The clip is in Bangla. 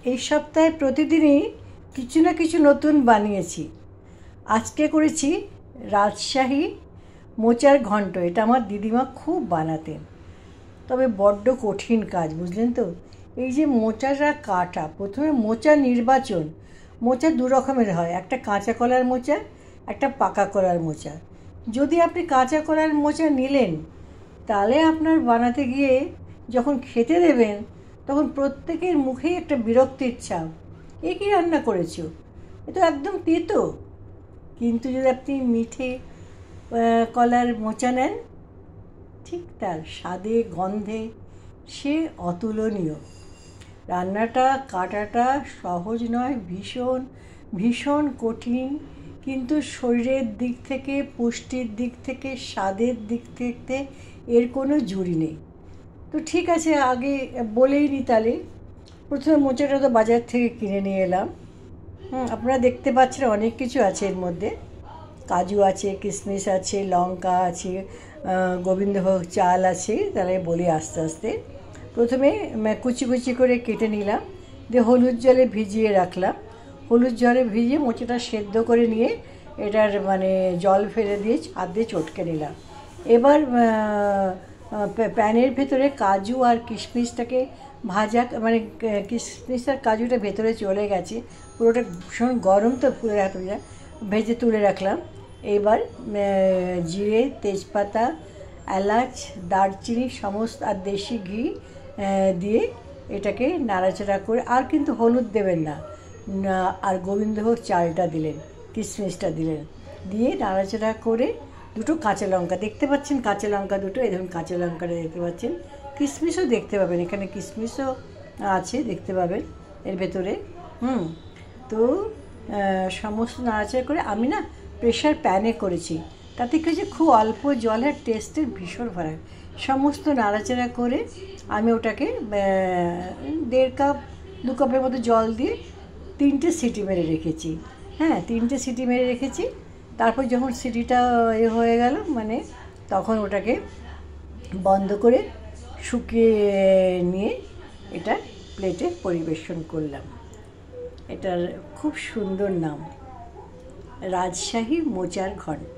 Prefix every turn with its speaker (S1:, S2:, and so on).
S1: এই সপ্তাহে প্রতিদিনই কিছু না কিছু নতুন বানিয়েছি। আজকে করেছি রাজশাহী মোচার ঘন্ট। এটা আমার দিদিমা খুব বানাতেন, তবে বড্ড কঠিন কাজ, বুঝলেন তো। এই যে মোচাটা কাটা, প্রথমে মোচা নির্বাচন। মোচা দু রকমের হয়, একটা কাঁচা কলার মোচা, একটা পাকা কলার মোচা। যদি আপনি কাঁচা কলার মোচা নিলেন, তাহলে আপনার বানাতে গিয়ে যখন খেতে দেবেন তখন প্রত্যেকের মুখেই একটা বিরক্তির ছাপ। এ কী রান্না করেছো, এ তো একদম তেতো। কিন্তু যদি আপনি মিঠে কলার মোচা নেন, ঠিক তার স্বাদে গন্ধে সে অতুলনীয়। রান্নাটা কাটাটা সহজ নয়, ভীষণ ভীষণ কঠিন, কিন্তু শরীরের দিক থেকে, পুষ্টির দিক থেকে, স্বাদের দিক থেকে এর কোনো জুড়ি নেই। তো ঠিক আছে, আগে বলেই নি তাহলে। প্রথমে মোচাটা তো বাজার থেকে কিনে নিয়ে এলাম। আপনারা দেখতে পাচ্ছেন অনেক কিছু আছে এর মধ্যে। কাজু আছে, কিশমিশ আছে, লঙ্কা আছে, গোবিন্দভোগ চাল আছে। তাহলে বলি আস্তে আস্তে। প্রথমে কুচি কুচি করে কেটে নিলাম, দিয়ে হলুদ জলে ভিজিয়ে রাখলাম। হলুদ জলে ভিজিয়ে মোচাটা সেদ্ধ করে নিয়ে এটার জল ফেলে দিয়ে হাত দিয়ে চটকে নিলাম। এবার প্যানের ভেতরে কাজু আর কিশমিশটাকে ভাজা, কিশমিশ আর কাজুটা ভেতরে চলে গেছে, পুরোটা ভীষণ গরম তো, পুরো ভেজে তুলে রাখলাম। এবার জিরে, তেজপাতা, এলাচ, দারচিনি সমস্ত আর দেশি ঘি দিয়ে এটাকে নাড়াচাড়া করে, আর কিন্তু হলুদ দেবেন না, আর গোবিন্দভোগ চালটা দিলেন, কিশমিশটা দিলেন, দিয়ে নাড়াচাড়া করে দুটো কাঁচা লঙ্কা দেখতে পাচ্ছেন, কাঁচা লঙ্কা দুটো, এই ধরুন কাঁচা লঙ্কাটা দেখতে পাচ্ছেন। কিশমিশও দেখতে পাবেন, এখানে কিশমিশও আছে, দেখতে পাবেন এর ভেতরে। তো সমস্ত নাড়াচাড়া করে আমি না প্রেশার প্যানে করেছি, তাতে কি হয়েছে, খুব অল্প জলের টেস্টের ভীষণ ফারাক। সমস্ত নাড়াচাড়া করে আমি ওটাকে 1.5 কাপ 2 কাপের মতো জল দিয়ে 3টে সিটি মেরে রেখেছি। 3টে সিটি মেরে রেখেছি। তারপর যখন সিটিটা হয়ে গেল, তখন ওটাকে বন্ধ করে শুকিয়ে নিয়ে এটা প্লেটে পরিবেশন করলাম। এটার খুব সুন্দর নাম, রাজশাহী মোচার ঘন্ট।